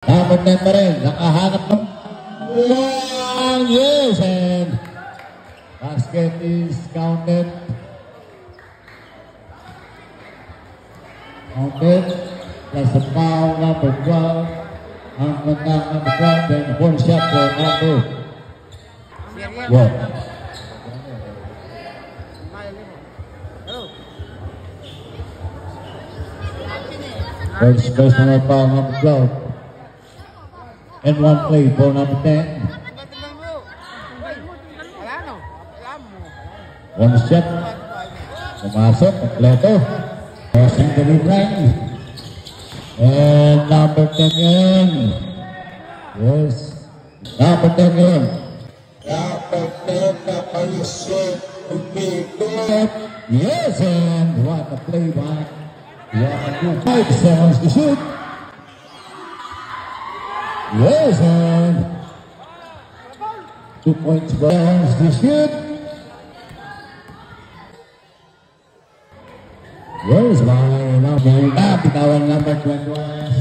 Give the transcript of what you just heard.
Number 10 pa rin. Nakahanap ng one. Yes, and basket is counted. Counted. Plus the foul, number 12. Ang contact, number 12. Then one shot for number 1. First personal foul, number 12. And one play for number 10. One shot. Pumasok, kompleto. Passing delivery. And number 10 yun. Yes. Number 10 yun. Number 10 na palisip. Yes, and what a play by 5 seconds to shoot. Yes, and 2 points for seconds to shoot. Yes, by number 21.